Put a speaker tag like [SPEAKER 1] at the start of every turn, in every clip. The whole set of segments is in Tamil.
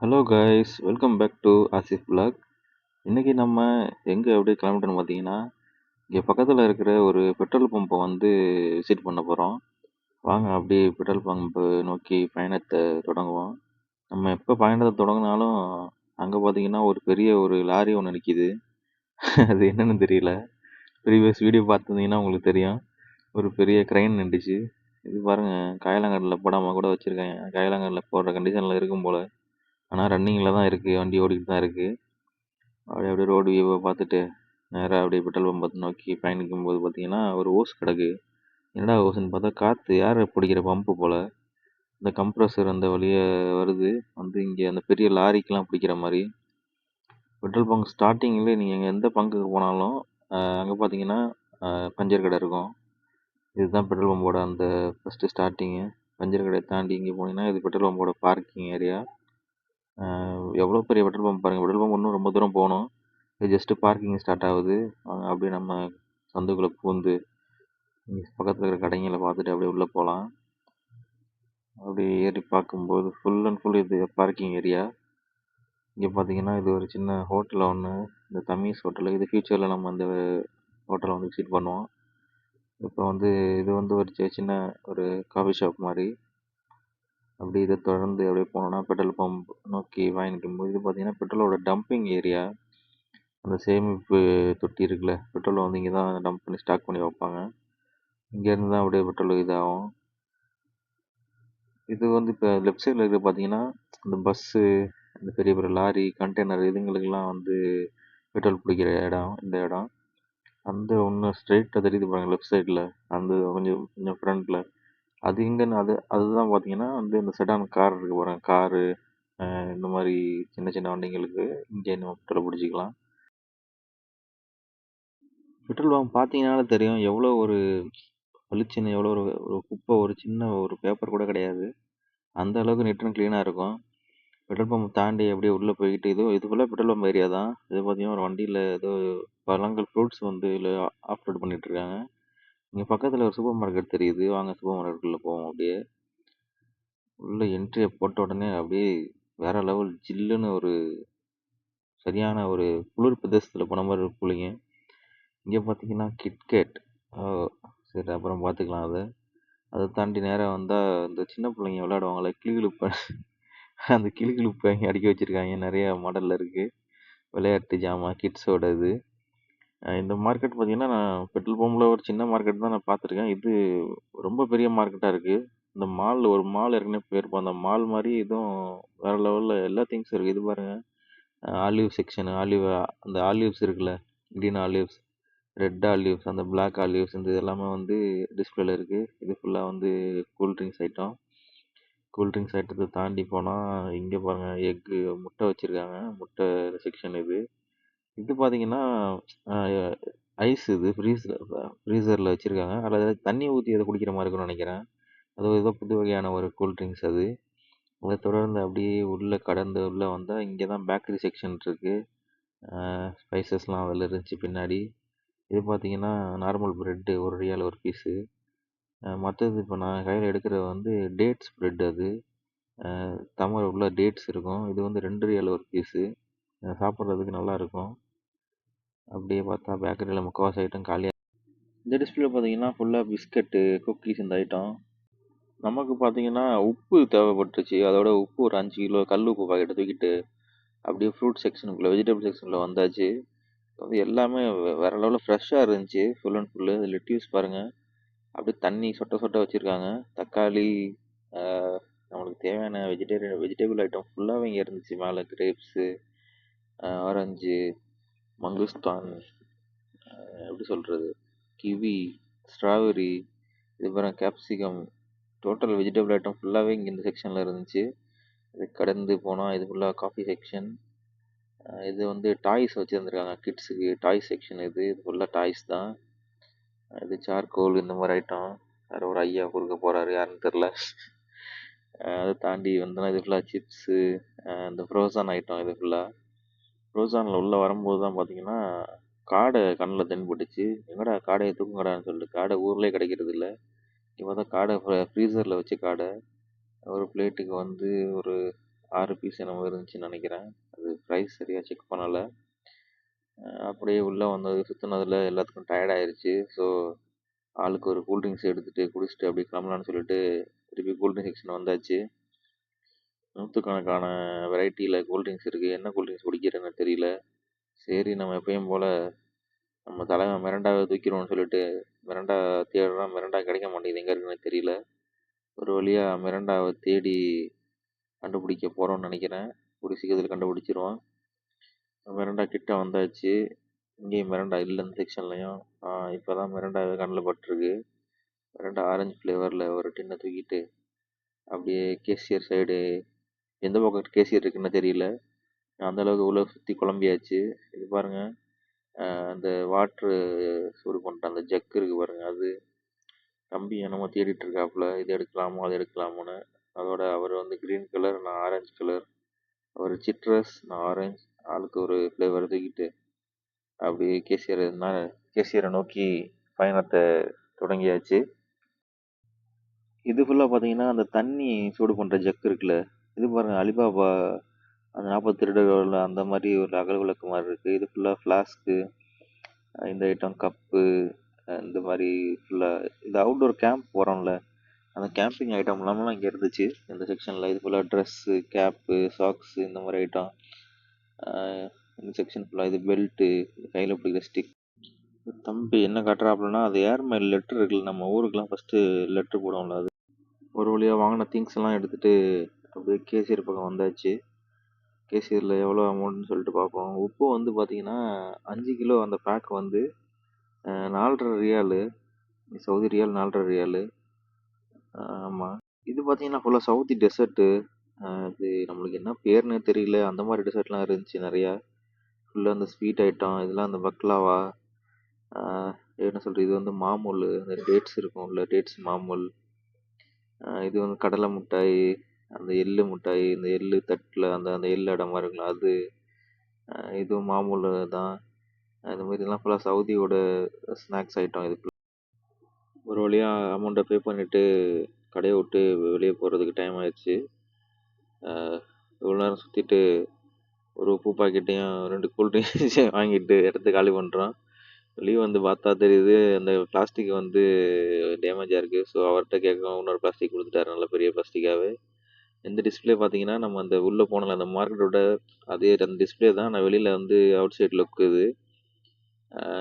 [SPEAKER 1] Hello guys, welcome back to Asif vlog. இன்னைக்கு நம்ம எங்கே அப்படியே கிளம்பிட்டோன்னு பார்த்தீங்கன்னா, இங்கே பக்கத்தில் இருக்கிற ஒரு பெட்ரோல் பம்பை வந்து விசிட் பண்ண போகிறோம். வாங்க அப்படியே பெட்ரோல் பம்பை நோக்கி பயணத்தை தொடங்குவோம். நம்ம எப்போ பயணத்தை தொடங்கினாலும் அங்கே பார்த்தீங்கன்னா ஒரு பெரிய ஒரு லாரி ஒன்று நிற்கிது. அது என்னன்னு தெரியல. ப்ரீவியஸ் வீடியோ பார்த்துருந்தீங்கன்னா உங்களுக்கு தெரியும். ஒரு பெரிய க்ரெயின் நின்றுச்சு. இது பாருங்க, காயலாங்கடலில் போடாமல் கூட வச்சுருக்காங்க. காயலாங்கடலில் போடுற கண்டிஷனில் இருக்கும் போல். ஆனால் ரன்னிங்கில் தான் இருக்குது, வண்டி ஓடிக்கிட்டு தான் இருக்குது. அப்படியே ரோடு வியூவை பார்த்துட்டு நேராக அப்படியே பெட்ரோல் பம்பை நோக்கி பயணிக்கும் போது பார்த்தீங்கன்னா ஒரு ஓஸ் கிடக்கு. என்னடா ஓஸ்ன்னு பார்த்தா காற்று யார் பிடிக்கிற பம்பு போல். இந்த கம்ப்ரஸர் அந்த வழியே வருது, வந்து இங்கே அந்த பெரிய லாரிக்கெலாம் பிடிக்கிற மாதிரி. பெட்ரோல் பங்க் ஸ்டார்டிங்கில் நீங்கள் எந்த பங்குக்கு போனாலும் அங்கே பார்த்தீங்கன்னா பஞ்சர் கடை இருக்கும். இதுதான் பெட்ரோல் பம்போட அந்த ஃபஸ்ட்டு ஸ்டார்டிங்கு. பஞ்சர் கடையை தாண்டி இங்கே போனீங்கன்னா இது பெட்ரோல் பம்போட பார்க்கிங் ஏரியா. எவ்வளோ பெரிய பெட்ரோல் பம்ப் பாருங்கள். பெட்ரோல் பம்ப் இன்னும் ரொம்ப தூரம் போகணும். இது ஜஸ்ட்டு பார்க்கிங் ஸ்டார்ட் ஆகுது. அப்படியே நம்ம சந்துக்குள்ளே பூந்து பக்கத்தில் இருக்கிற கடைங்களை பார்த்துட்டு அப்படியே உள்ளே போகலாம். அப்படியே ஏறி பார்க்கும்போது ஃபுல் அண்ட் ஃபுல் இது பார்க்கிங் ஏரியா. இங்கே பார்த்தீங்கன்னா இது ஒரு சின்ன ஹோட்டல் ஒன்று, இந்த தமீஸ் ஹோட்டலு. இது ஃப்யூச்சரில் நம்ம அந்த ஹோட்டலை வந்து விசிட் பண்ணுவோம். இப்போ வந்து இது வந்து ஒரு சின்ன ஒரு காஃபி ஷாப் மாதிரி. அப்படி இதை தொடர்ந்து அப்படியே போனோன்னா பெட்ரோல் பம்ப் நோக்கி பயணிக்கும்போது இது பார்த்தீங்கன்னா பெட்ரோலோட டம்பிங் ஏரியா. அந்த சேமிப்பு தொட்டி இருக்குல்ல, பெட்ரோலை வந்து இங்கே தான் டம்ப் பண்ணி ஸ்டாக் பண்ணி வைப்பாங்க. இங்கேருந்து தான் அப்படியே பெட்ரோல் இதாகும். இது வந்து இப்போ லெஃப்ட் சைடில் இருக்கிற பார்த்தீங்கன்னா இந்த பஸ்ஸு, இந்த பெரிய பெரிய லாரி, கண்டெய்னர் இதுங்களுக்கெல்லாம் வந்து பெட்ரோல் பிடிக்கிற இடம் இந்த இடம். அந்த ஒன்று ஸ்ட்ரெயிட்டாக தெரியுது பாருங்க லெஃப்ட் சைடில், அந்த கொஞ்சம் கொஞ்சம் ஃப்ரண்ட்டில். அது எங்கன்னு அதுதான் பார்த்தீங்கன்னா வந்து இந்த செடான் கார் இருக்குது பாருங்க, காரு இந்த மாதிரி சின்ன சின்ன வண்டிங்களுக்கு இங்கே நம்ம பெட்ரோல் பிடிச்சிக்கலாம். பெட்ரோல் பங்க் பார்த்தீங்கன்னாலே தெரியும் எவ்வளோ ஒரு பளிச்சுன்னு, எவ்வளோ ஒரு ஒரு குப்பை, ஒரு சின்ன ஒரு பேப்பர் கூட கிடையாது. அந்த அளவுக்கு நீட் அண்ட் க்ளீனாக இருக்கும். பெட்ரோல் பம்ப் தாண்டி அப்படியே உள்ளே போய்கிட்டு இது ஃபுல்லாக பெட்ரோல் பம்ப் ஏரியா தான். இது பார்த்தீங்கன்னா ஒரு வண்டியில் ஏதோ பழங்கள் ஃப்ரூட்ஸ் வந்து இதில் ஆஃப்லோட் பண்ணிட்டு இருக்காங்க. இங்கே பக்கத்தில் ஒரு சூப்பர் மார்க்கெட் தெரியுது. வாங்க சூப்பர் மார்க்கெட்டுக்குள்ளே போவோம். அப்படியே உள்ளே என்ட்ரியை போட்ட உடனே அப்படியே வேற லெவல் ஜில்லுன்னு ஒரு சரியான ஒரு குளிர் பிரதேசத்தில் போன மாதிரி ஒரு கூலிங்க. இங்கே பார்த்தீங்கன்னா கிட்கேட். சரி, அப்புறம் பார்த்துக்கலாம். அதை தாண்டி நேராக வந்தால் இந்த சின்ன பிள்ளைங்க விளையாடுவாங்களே கிளிகிழிப்பை, அந்த கிளிகிழிப்பை இங்கே அடுக்கி வச்சுருக்காங்க. நிறையா மாடலில் இருக்குது. விளையாட்டு ஜாமான் கிட்ஸோட இது. இந்த மார்க்கெட் பார்த்தீங்கன்னா நான் பெட்ரோல் பம்பில் ஒரு சின்ன மார்க்கெட் தான் நான் பார்த்துருக்கேன். இது ரொம்ப பெரிய மார்க்கெட்டாக இருக்குது. இந்த மால், ஒரு மால் ஏற்கனவே போயிருப்போம். அந்த மால் மாதிரி இதுவும் வேறு லெவலில் எல்லா திங்ஸும் இருக்குது. இது பாருங்கள், ஆலிவ் செக்ஷனு, அந்த ஆலிவ்ஸ் இருக்குல்ல, கிரீன் ஆலிவ்ஸ், ரெட் ஆலிவ்ஸ், அந்த பிளாக் ஆலிவ்ஸ், இந்த எல்லாமே வந்து டிஸ்பிளேல இருக்குது. இது ஃபுல்லாக வந்து கூல்ட்ரிங்க்ஸ் ஐட்டம். கூல்ட்ரிங்க்ஸ் ஐட்டத்தை தாண்டி போனால் இங்கே பாருங்கள், எக்கு, முட்டை வச்சுருக்காங்க. முட்டை செக்ஷன் இது. இது பார்த்தீங்கன்னா ஐஸ், இது ஃப்ரீசரில் வச்சுருக்காங்க. அதில் தண்ணி ஊற்றி அதை குடிக்கிற மாதிரி இருக்கும்னு நினைக்கிறேன். அது ஏதோ புது வகையான ஒரு கூல்ட்ரிங்க்ஸ் அது. அதை தொடர்ந்து அப்படியே உள்ளே கடந்து உள்ளே வந்தால் இங்கே தான் பேக்கரி செக்ஷன் இருக்குது. ஸ்பைசஸ்லாம் அதில் இருந்துச்சு பின்னாடி. இது பார்த்தீங்கன்னா நார்மல் ப்ரெட்டு, ஒரு ரியால் ஒரு பீஸு. மற்றது இப்போ நான் கையில் எடுக்கிறது வந்து டேட்ஸ் ப்ரெட். அது தமிழ் உள்ள டேட்ஸ் இருக்கும். இது வந்து 2 ரியால் ஒரு பீஸு. சாப்பிட்றதுக்கு நல்லாயிருக்கும். அப்படியே பார்த்தா பேக்கரியில் முக்கால்வாசி ஐட்டம் காலியாக. இந்த டிஸ்பிளே பார்த்தீங்கன்னா ஃபுல்லாக பிஸ்கட்டு, குக்கீஸ், இந்த ஐட்டம். நமக்கு பார்த்தீங்கன்னா உப்பு தேவைப்பட்டுருச்சு. அதோட உப்பு ஒரு 5 கிலோ கல் உப்பு பாக்கெட்டை தூக்கிட்டு அப்படியே ஃப்ரூட் செக்ஷனுக்குள்ளே, வெஜிடபிள் செக்ஷனில் வந்தாச்சு. வந்து எல்லாமே வேறு லெவலில் ஃப்ரெஷ்ஷாக இருந்துச்சு. ஃபுல் அண்ட் ஃபுல்லு லெட்யூஸ் பாருங்கள், அப்படியே தண்ணி சொட்ட சொட்ட வச்சுருக்காங்க. தக்காளி, நம்மளுக்கு தேவையான வெஜிடபிள் ஐட்டம் ஃபுல்லாகவே இங்கே இருந்துச்சு. மேலே கிரேப்ஸு, ஆரஞ்சு, மங்குஸ்தான், எப்படி சொல்கிறது, கிவி, ஸ்ட்ராபெரி, இதுக்கப்புறம் கேப்சிகம், டோட்டல் வெஜிடபிள் ஐட்டம் ஃபுல்லாகவே இங்கே இந்த செக்ஷனில் இருந்துச்சு. இது கடந்து போனால் இது ஃபுல்லாக காஃபி செக்ஷன். இது வந்து டாய்ஸ் வச்சுருந்துருக்காங்க, கிட்ஸுக்கு டாய்ஸ் செக்ஷன். இது ஃபுல்லாக டாய்ஸ் தான். இது சார்கோல், இந்த மாதிரி ஐட்டம். வேறு ஒரு ஐயா கொடுக்க போகிறாரு, யாருன்னு தெரில. அதை தாண்டி வந்தோன்னா இது ஃபுல்லாக சிப்ஸு, இந்த ஃப்ரோசான் ஐட்டம். இது ஃபுல்லாக ஃப்ரோசானில் உள்ளே வரும்போது தான் பார்த்தீங்கன்னா காடை கண்ணில் தென்பட்டுச்சு. எங்கடா காடையை தூக்குங்கடான்னு சொல்லிட்டு. காடை ஊர்லேயே கிடைக்கிறது இல்லை. இங்கே பார்த்தா காடை ஃப்ரீசரில் வச்சு காடை. ஒரு பிளேட்டுக்கு வந்து ஒரு 6 பீஸ் என்னமோ இருந்துச்சுன்னு நினைக்கிறேன். அது ப்ரைஸ் சரியாக செக் பண்ணலை. அப்படியே உள்ளே வந்தது சுற்றுனதில் எல்லாத்துக்கும் டயர்ட் ஆயிடுச்சு. ஸோ ஆளுக்கு ஒரு கூல்ட்ரிங்க்ஸ் எடுத்துகிட்டு குடிச்சிட்டு அப்படியே கிளம்பலான்னு சொல்லிட்டு திருப்பி கூல்ட்ரிங்க் செக்ஷன் வந்தாச்சு. நூற்றுக்கணக்கான வெரைட்டியில் கூல்ட்ரிங்க்ஸ் இருக்குது. என்ன கூல்ட்ரிங்க்ஸ் குடிக்கிறேன்னு தெரியல. சரி நம்ம எப்பயும் போல் நம்ம தலைவன் மிரண்டாவை தூக்கிடுவோம்னு சொல்லிட்டு மிரண்டா தேடுறோம். மிரண்டா கிடைக்க மாட்டேங்குது, எங்கே இருக்குன்னு தெரியல. ஒரு வழியாக மிரண்டாவை தேடி கண்டுபிடிக்க போகிறோம்னு நினைக்கிறேன். கூடிய சீக்கிரத்தில் கண்டுபிடிச்சிருவோம். மிரண்டா கிட்ட வந்தாச்சு. இங்கேயும் மிரண்டா இல்லை இந்த செக்ஷன்லையும். இப்போ தான் மிரண்டாவே கண்ணில் பட்டிருக்கு. மிரண்டா ஆரஞ்சு ஃப்ளேவரில் ஒரு டின்னை தூக்கிட்டு அப்படியே கேஷியர் சைடு எந்த பக்கம் கேஷியர் இருக்குன்னு தெரியல. அந்தளவுக்கு உள்ள சுற்றி குழம்பியாச்சு. இது பாருங்கள், அந்த வாட்ரு சூடு பண்ணுற அந்த ஜக்கு இருக்குது பாருங்கள், அது தம்பி என்னமோ தேடிட்டு இருக்காப்புல. இது எடுக்கலாமோ அது எடுக்கலாமோன்னு. அதோட அவர் வந்து க்ரீன் கலர், நான் ஆரஞ்சு கலர். அவர் சிட்ரஸ், நான் ஆரஞ்சு. ஆளுக்கு ஒரு ஃப்ளேவர் தூக்கிட்டு அப்படியே கேசியரை நோக்கி பயணத்தை தொடங்கியாச்சு. இது ஃபுல்லாக பார்த்தீங்கன்னா அந்த தண்ணி சூடு பண்ணுற ஜக்கு இருக்குல்ல, இது பாருங்கள் அலிபாபா அந்த 40 திருடர்கள் அந்த மாதிரி ஒரு அகல் விளக்கு மாதிரி இருக்குது. இது ஃபுல்லாக ஃப்ளாஸ்க்கு, இந்த ஐட்டம் கப்பு, இந்த மாதிரி ஃபுல்லாக இது அவுட்டோர் கேம்ப் போகிறோம்ல அந்த கேம்பிங் ஐட்டம் எல்லாமெல்லாம் இங்கே இருந்துச்சு இந்த செக்ஷனில். இது ஃபுல்லாக ட்ரெஸ்ஸு, கேப்பு, சாக்ஸு இந்த மாதிரி ஐட்டம். இந்த செக்ஷன் ஃபுல்லாக இது பெல்ட்டு, கையில் பிடிக்கிற ஸ்டிக். தம்பி என்ன காட்டுறாப்புலன்னா அது ஏர்மெயில் லெட்ரு இருக்குல்ல, நம்ம ஊருக்கெலாம் ஃபஸ்ட்டு லெட்ரு போடுவோம்ல, அது ஒரு வழியாக வாங்கின திங்ஸ் எல்லாம் எடுத்துகிட்டு அப்படியே கேசியர் பக்கம் வந்தாச்சு. கேசியரில் எவ்வளோ அமௌண்ட்னு சொல்லிட்டு பார்ப்போம். உப்பு வந்து பார்த்தீங்கன்னா 5 கிலோ அந்த பேக் வந்து 4.5 ரியாலு, சவுதி ரியால் 4.5 ரியாலு. ஆமாம். இது பார்த்தீங்கன்னா ஃபுல்லாக சவுதி டெசர்ட்டு. இது நம்மளுக்கு என்ன பேர்னே தெரியல, அந்த மாதிரி டெசர்ட்லாம் இருந்துச்சு நிறையா. ஃபுல்லாக அந்த ஸ்வீட் ஐட்டம், இதெல்லாம் அந்த பக்லாவா, என்ன சொல்கிறது, இது வந்து மாமூல், அந்த டேட்ஸ் இருக்கும்ல, டேட்ஸ் மாமூல். இது வந்து கடலை மிட்டாய், அந்த எள்ளு மிட்டாய், இந்த எள்ளு தட்டில் அந்த அந்த எள்ளு அடை மாதிரி இருக்குல்ல அது. இதுவும் மாமூல் தான். இந்த மாதிரிலாம் ஃபுல்லாக சவுதியோட ஸ்நாக்ஸ் ஐட்டம். இது ஒரு வழியாக அமௌண்ட்டை பே பண்ணிவிட்டு கடையை விட்டு வெளியே போகிறதுக்கு டைம் ஆயிடுச்சு. இவ்வளோ நேரம் சுற்றிட்டு ஒரு உப்பு பாக்கெட்டையும் 2 கூல்ட்ரிங்க்ஸ் வாங்கிட்டு இடத்த காலி பண்ணுறோம். வெளியே வந்து பார்த்தா தெரியுது அந்த பிளாஸ்டிக் வந்து டேமேஜாக இருக்குது. ஸோ அவர்கிட்ட கேட்கவும் இன்னொரு பிளாஸ்டிக் கொடுத்துட்டாரு, நல்ல பெரிய பிளாஸ்டிக்காகவே. இந்த டிஸ்பிளே பார்த்தீங்கன்னா நம்ம அந்த உள்ளே போனல அந்த மார்க்கெட்டோட அதே அந்த டிஸ்பிளே தான். நான் வெளியில் வந்து அவுட் சைட் லுக்கு இது.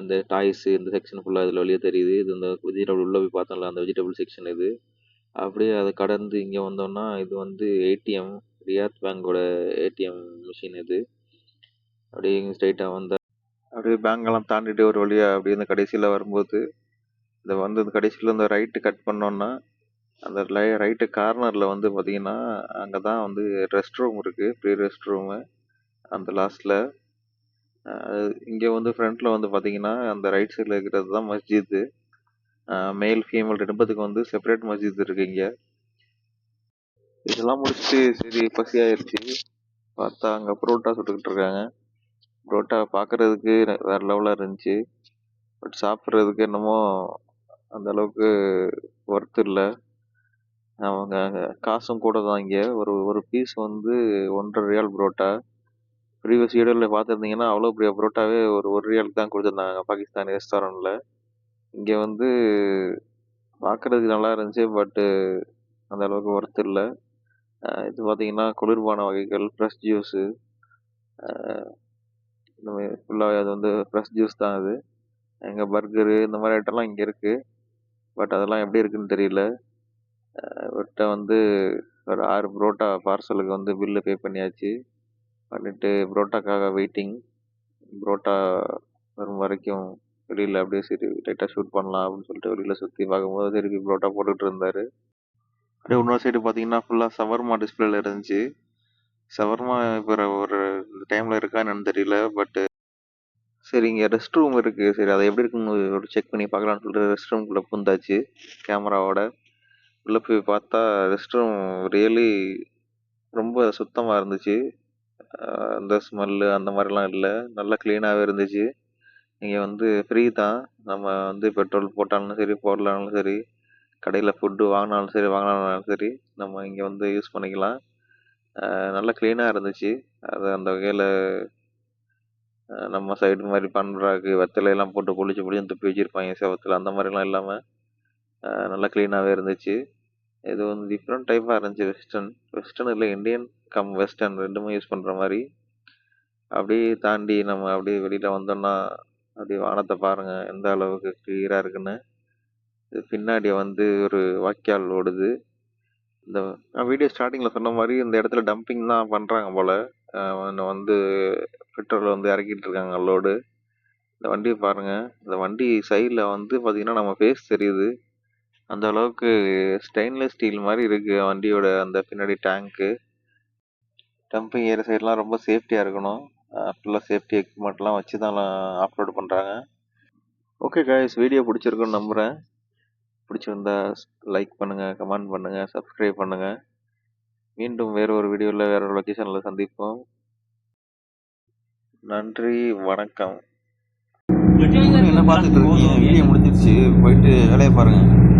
[SPEAKER 1] இந்த டாய்ஸு இந்த செக்ஷன் ஃபுல்லாக இதில் வெளியே தெரியுது. இது இந்த வெஜிடபிள் உள்ளே போய் பார்த்தோம்ல அந்த வெஜிடபிள் செக்ஷன் இது. அப்படியே அதை கடந்து இங்கே வந்தோம்னா இது வந்து ஏடிஎம், ரியாத் பேங்கோட ஏடிஎம் மிஷின் இது. அப்படியே இங்கே ஸ்ட்ரைட்டாக வந்தால் அப்படியே பேங்கெல்லாம் தாண்டிட்டு ஒரு வழியாக அப்படியே இந்த கடைசியில் வரும்போது இந்த வந்து இந்த கடைசியில் இந்த ரைட்டு கட் பண்ணோன்னா அந்த ரைட்டு கார்னரில் வந்து பார்த்தீங்கன்னா அங்கே தான் வந்து ரெஸ்ட் ரூம் இருக்குது, ஃப்ரீ ரெஸ்ட் ரூமு அந்த லாஸ்ட்டில். இங்கே வந்து ஃப்ரண்ட்டில் வந்து பார்த்தீங்கன்னா அந்த ரைட் சைடில் இருக்கிறது தான் மஸ்ஜித்து. மேல் ஃபீமேல் 2 வந்து செப்பரேட் மஸ்ஜித் இருக்குது இங்கே. இதெல்லாம் முடிச்சுட்டு சரி பசி ஆயிடுச்சு. பார்த்தா அங்கே புரோட்டா சுட்டுக்கிட்டு இருக்காங்க. புரோட்டா பார்க்குறதுக்கு வேறு லெவலாக இருந்துச்சு. பட் சாப்பிட்றதுக்கு என்னமோ அந்த அளவுக்கு ஒர்த் இல்லை. அவங்க காசும் கூட தான். இங்கே ஒரு ஒரு பீஸ் வந்து 1.5 ரியால் புரோட்டா. ப்ரீவியஸ் வீடியோவில் பார்த்துருந்தீங்கன்னா அவ்வளோ பெரிய புரோட்டாவே ஒரு ரியாலுக்கு தான் கொடுத்துருந்தாங்க பாகிஸ்தானி ரெஸ்டாரண்ட்டில். இங்கே வந்து பார்க்குறதுக்கு நல்லா இருந்துச்சு, பட்டு அந்த அளவுக்கு ஒர்த் இல்லை. இது பார்த்தீங்கன்னா குளிர்பான வகைகள், ஃப்ரெஷ் ஜூஸு, இந்த மாதிரி ஃபுல்லாக அது வந்து ஃப்ரெஷ் ஜூஸ் தான் அது. எங்கே பர்கரு இந்த மாதிரி ஐட்டம்லாம் இங்கே இருக்குது. பட் அதெல்லாம் எப்படி இருக்குன்னு தெரியல. இவர்கிட்ட வந்து ஒரு 6 புரோட்டா பார்சலுக்கு வந்து பில்லு பே பண்ணியாச்சு. பண்ணிவிட்டு புரோட்டாக்காக வெயிட்டிங். புரோட்டா வரும் வரைக்கும் வெளியில் அப்படியே சரி லைட்டாக ஷூட் பண்ணலாம் அப்படின்னு சொல்லிட்டு வெளியில் சுற்றி பார்க்கும்போது திருப்பி புரோட்டா போட்டுக்கிட்டு இருந்தார். அப்படியே இன்னொரு சைடு பார்த்தீங்கன்னா ஃபுல்லாக சவர்மா டிஸ்பிளேல இருந்துச்சு. சவர்மா இப்போ ஒரு இந்த டைமில் இருக்கா என்னன்னு தெரியல. பட்டு சரி இங்கே ரெஸ்ட் ரூம் இருக்குது, சரி அதை எப்படி இருக்குன்னு ஒரு செக் பண்ணி பார்க்கலான்னு சொல்லிட்டு ரெஸ்ட் ரூம்குள்ளே பூந்தாச்சு கேமராவோட. உள்ளே போய் பார்த்தா ரெஸ்ட் ரூம் ரியலி ரொம்ப சுத்தமாக இருந்துச்சு. அந்த ஸ்மெல்லு அந்த மாதிரிலாம் இல்லை, நல்லா க்ளீனாகவே இருந்துச்சு. இங்கே வந்து ஃப்ரீ தான். நம்ம வந்து பெட்ரோல் போட்டாலும் சரி போடலாலும் சரி, கடையில் ஃபுட்டு வாங்கினாலும் சரி வாங்கினாலும் சரி நம்ம இங்கே வந்து யூஸ் பண்ணிக்கலாம். நல்லா க்ளீனாக இருந்துச்சு. அது அந்த வகையில் நம்ம சைடு மாதிரி பண்றாக்கு வெத்தலையெல்லாம் போட்டு பொழிச்சு பொழிச்சு துப்பி வச்சிருப்பாங்க செவத்துல, அந்த மாதிரிலாம் இல்லாமல் நல்லா க்ளீனாகவே இருந்துச்சு. இது வந்து டிஃப்ரெண்ட் டைப்பாக இருந்துச்சு. வெஸ்டர்ன் இல்லை, இந்தியன் கம் வெஸ்டர்ன் ரெண்டுமே யூஸ் பண்ணுற மாதிரி. அப்படியே தாண்டி நம்ம அப்படியே வெளியில் வந்தோம்னா அப்படியே வானத்தை பாருங்கள் எந்த அளவுக்கு கிளியராக இருக்குன்னு. இது பின்னாடி வந்து ஒரு வாய்க்கால் ஓடுது. இந்த வீடியோ ஸ்டார்டிங்கில் சொன்ன மாதிரி இந்த இடத்துல டம்பிங் தான் பண்ணுறாங்க போல். வந்து பெட்ரோல் வந்து இறக்கிட்டு இருக்காங்க லோடு. இந்த வண்டியை பாருங்கள், இந்த வண்டி சைடில் வந்து பார்த்திங்கன்னா நம்ம ஃபேஸ் தெரியுது. அந்த அளவுக்கு ஸ்டெயின்லெஸ் ஸ்டீல் மாதிரி இருக்குது வண்டியோட அந்த பின்னாடி டேங்க்கு. டம்பிங் ஏரியா சைட்லாம் ரொம்ப சேஃப்டியாக இருக்கணும். ஃபுல்லாக சேஃப்டி எக்யூப்மெண்ட்லாம் வச்சு தான் ஆப்லோட் பண்ணுறாங்க. ஓகே கைஸ், வீடியோ பிடிச்சிருக்குன்னு நம்புகிறேன். பிடிச்சிருந்தா லைக் பண்ணுங்கள், கமெண்ட் பண்ணுங்கள், சப்ஸ்கிரைப் பண்ணுங்கள். மீண்டும் வேறு ஒரு வீடியோவில் வேறு ஒரு லொக்கேஷனில் சந்திப்போம். நன்றி, வணக்கம். என்ன பார்த்துட்டு இருக்கீங்க? வீடியோ முடிஞ்சிருச்சு, போயிட்டு வேலையை பாருங்கள்.